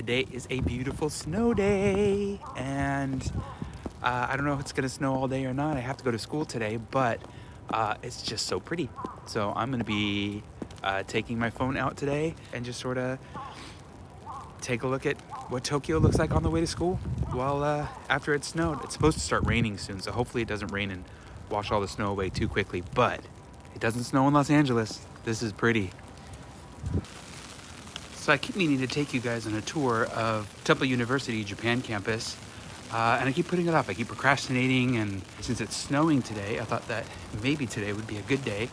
Today is a beautiful snow day, and I don't know if it's gonna snow all day or not. I have to go to school today, but it's just so pretty. So I'm gonna be taking my phone out today and just sort of take a look at what Tokyo looks like on the way to school while after it snowed. It's supposed to start raining soon, so hopefully it doesn't rain and wash all the snow away too quickly, but it doesn't snow in Los Angeles. This is pretty. So I keep meaning to take you guys on a tour of Temple University Japan campus, and I keep putting it off. I keep procrastinating, and since it's snowing today, I thought that maybe today would be a good day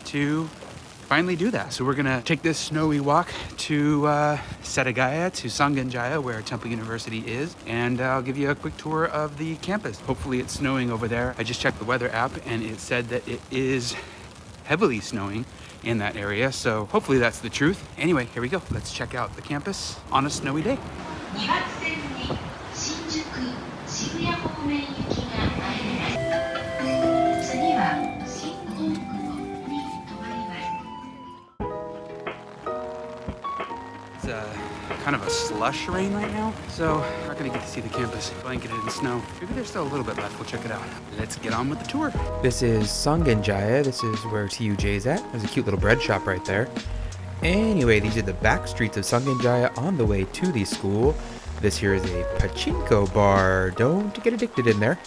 to finally do that. So we're gonna take this snowy walk to Setagaya, to Sangenjaya, where Temple University is, and I'll give you a quick tour of the campus. Hopefully it's snowing over there. I just checked the weather app, and it said that it is heavily snowing in that area, so hopefully that's the truth. Anyway, here we go. Let's check out the campus on a snowy day. It's kind of a slush rain right now, so we're not gonna get to see the campus blanketed in snow. Maybe there's still a little bit left. We'll check it out. Let's get on with the tour. This is Sangenjaya. This is where TUJ is at. There's a cute little bread shop right there. Anyway, these are the back streets of Sangenjaya on the way to the school. This here is a pachinko bar. Don't get addicted in there.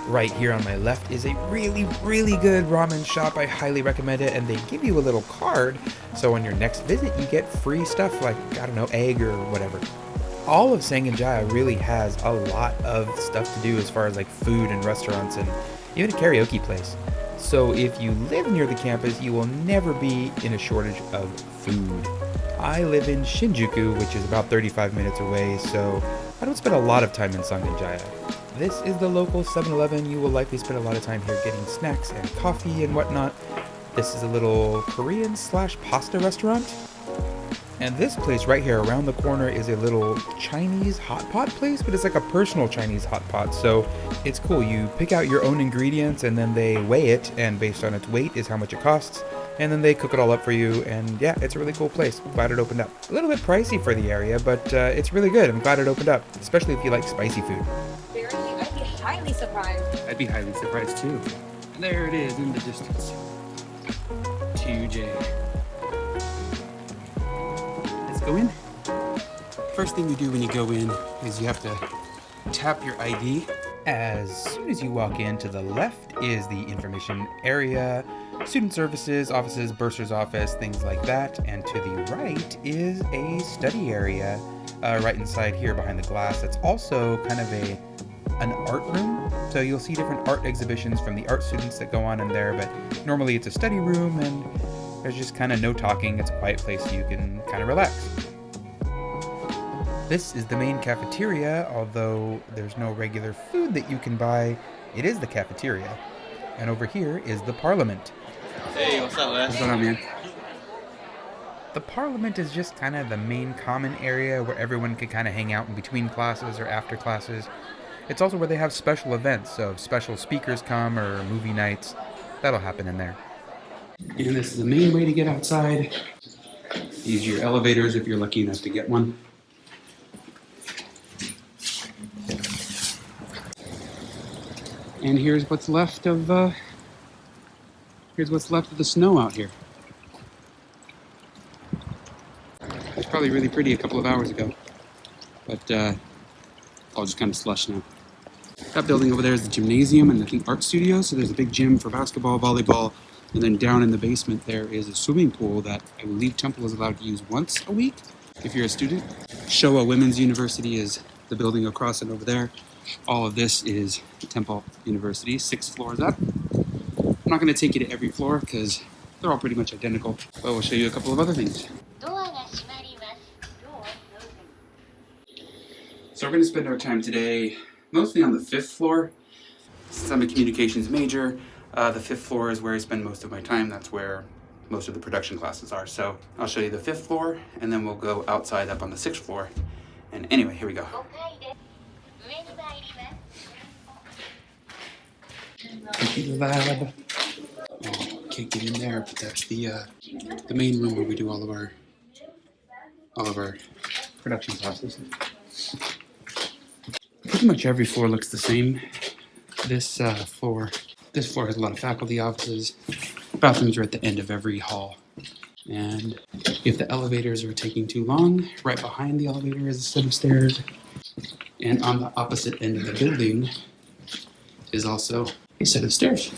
Right here on my left is a really, really good ramen shop. I highly recommend it, and they give you a little card, so on your next visit you get free stuff like, I don't know, egg or whatever. All of Sangenjaya really has a lot of stuff to do as far as like food and restaurants and even a karaoke place. So if you live near the campus, you will never be in a shortage of food. I live in Shinjuku, which is about 35 minutes away, so I don't spend a lot of time in Sangenjaya. This is the local 7-Eleven. You will likely spend a lot of time here getting snacks and coffee and whatnot. This is a little Korean/pasta restaurant. And this place right here around the corner is a little Chinese hot pot place, but it's like a personal Chinese hot pot. So it's cool. You pick out your own ingredients and then they weigh it, and based on its weight is how much it costs. And then they cook it all up for you, and yeah, it's a really cool place. I'm glad it opened up. A little bit pricey for the area, but it's really good. I'm glad it opened up, especially if you like spicy food. I'd be highly surprised. I'd be highly surprised too. And there it is in the distance. TUJ. Let's go in. First thing you do when you go in is you have to tap your ID. As soon as you walk in, to the left is the information area, student services, offices, bursar's office, things like that. And to the right is a study area right inside here behind the glass. That's also kind of an art room. So you'll see different art exhibitions from the art students that go on in there, but normally it's a study room and there's just kind of no talking. It's a quiet place so you can kind of relax. This is the main cafeteria, although there's no regular food that you can buy. It is the cafeteria. And over here is the Parliament. Hey, what's up, Les? What's going on, man? The Parliament is just kind of the main common area where everyone can kind of hang out in between classes or after classes. It's also where they have special events, so if special speakers come or movie nights, that'll happen in there. And this is the main way to get outside. Use your elevators if you're lucky enough to get one. And here's what's left of the snow out here. It was probably really pretty a couple of hours ago, but all just kind of slush now. That building over there is the gymnasium and I think art studio. So there's a big gym for basketball, volleyball, and then down in the basement there is a swimming pool that I believe Temple is allowed to use once a week if you're a student. Showa Women's University is the building across it over there. All of this is Temple University, 6 floors up. I'm not going to take you to every floor because they're all pretty much identical, but we'll show you a couple of other things. So we're going to spend our time today mostly on the 5th floor. Since I'm a communications major, the 5th floor is where I spend most of my time. That's where most of the production classes are. So I'll show you the 5th floor, and then we'll go outside up on the 6th floor. And anyway, here we go. Computer lab. Oh, can't get in there, but that's the main room where we do all of our production process. Pretty much every floor looks the same. This floor has a lot of faculty offices. Bathrooms are at the end of every hall. And if the elevators are taking too long, right behind the elevator is a set of stairs. And on the opposite end of the building is also a set of stairs.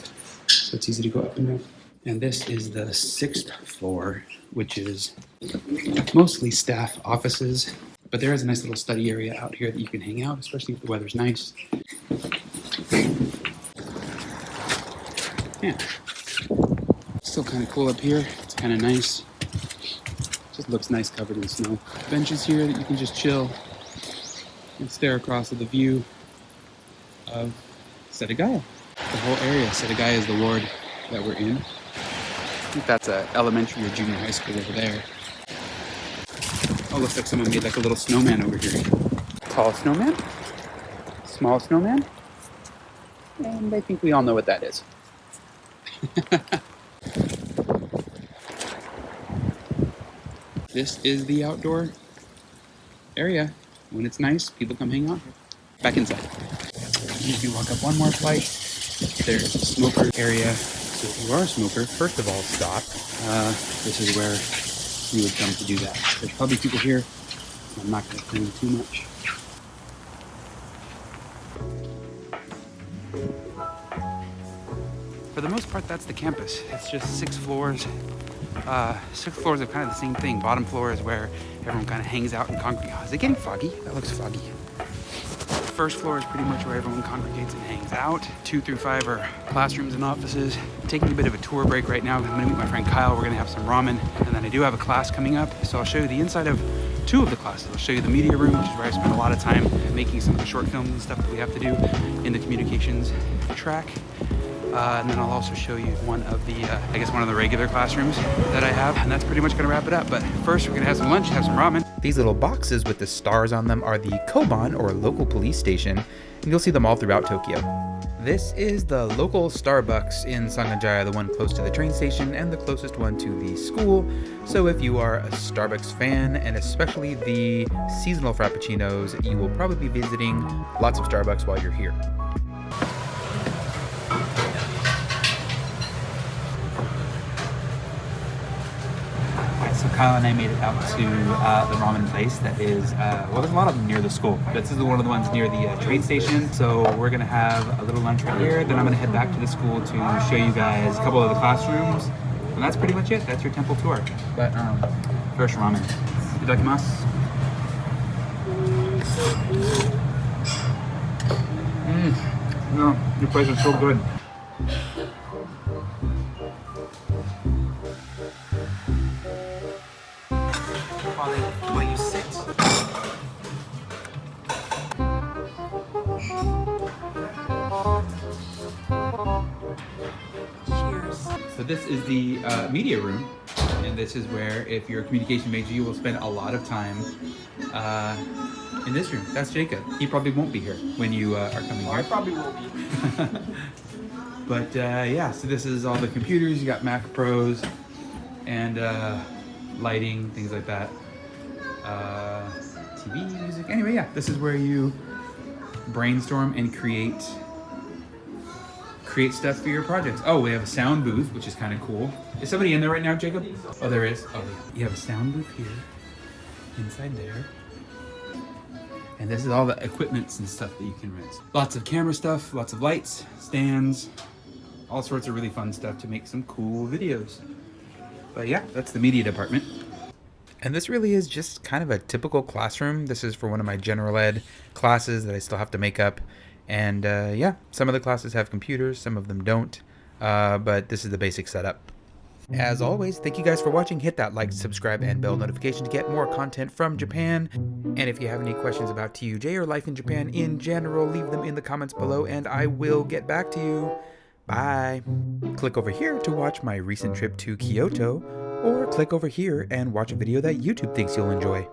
So it's easy to go up and down. And this is the 6th floor, which is mostly staff offices. But there is a nice little study area out here that you can hang out, especially if the weather's nice. Yeah. Still kind of cool up here. It's kind of nice. Just looks nice covered in snow. Benches here that you can just chill and stare across at the view of Setagaya. The whole area. Setagaya is the ward that we're in. I think that's a elementary or junior high school over there. Oh, looks like someone made like a little snowman over here. Tall snowman, small snowman, and I think we all know what that is. This is the outdoor area. When it's nice, people come hang out here. Back inside. If you walk up one more flight, there's a smoker area. So if you are a smoker, first of all, stop. This is where you would come to do that. There's probably people here. So I'm not going to claim too much. For the most part, that's the campus. It's just 6 floors. 6 floors of kind of the same thing. Bottom floor is where everyone kind of hangs out and congregates. Oh, is it getting foggy? That looks foggy. First floor is pretty much where everyone congregates and hangs out. 2 through 5 are classrooms and offices. I'm taking a bit of a tour break right now. I'm gonna meet my friend Kyle. We're gonna have some ramen. And then I do have a class coming up. So I'll show you the inside of 2 of the classes. I'll show you the media room, which is where I spend a lot of time making some of the short films and stuff that we have to do in the communications track. And then I'll also show you one of the regular classrooms that I have. And that's pretty much gonna wrap it up. But first, we're gonna have some lunch, have some ramen. These little boxes with the stars on them are the Koban, or local police station, and you'll see them all throughout Tokyo. This is the local Starbucks in Sangenjaya, the one close to the train station and the closest one to the school. So if you are a Starbucks fan, and especially the seasonal frappuccinos, you will probably be visiting lots of Starbucks while you're here. So Kyle and I made it out to the ramen place that is, well, there's a lot of them near the school. This is one of the ones near the train station. So we're gonna have a little lunch right here. Then I'm gonna head back to the school to show you guys a couple of the classrooms. And that's pretty much it. That's your temple tour. But first ramen. Itadakimasu. No, your place is so good. While you sit. Cheers. So this is the media room, and this is where, if you're a communication major, you will spend a lot of time in this room. That's Jacob. He probably won't be here when you are coming here. I probably will be. But yeah, so this is all the computers. You got Mac Pros and lighting, things like that. TV, music. Anyway, yeah, this is where you brainstorm and create stuff for your projects. Oh, we have a sound booth, which is kind of cool. Is somebody in there right now, Jacob? Oh, there is. Oh, yeah. You have a sound booth here, inside there. And this is all the equipments and stuff that you can rent. Lots of camera stuff, lots of lights, stands, all sorts of really fun stuff to make some cool videos. But yeah, that's the media department. And this really is just kind of a typical classroom. This is for one of my general ed classes that I still have to make up. And yeah, some of the classes have computers, some of them don't. But this is the basic setup. As always, thank you guys for watching. Hit that like, subscribe, and bell notification to get more content from Japan. And if you have any questions about TUJ or life in Japan in general, leave them in the comments below and I will get back to you. Bye. Click over here to watch my recent trip to Kyoto, or click over here and watch a video that YouTube thinks you'll enjoy.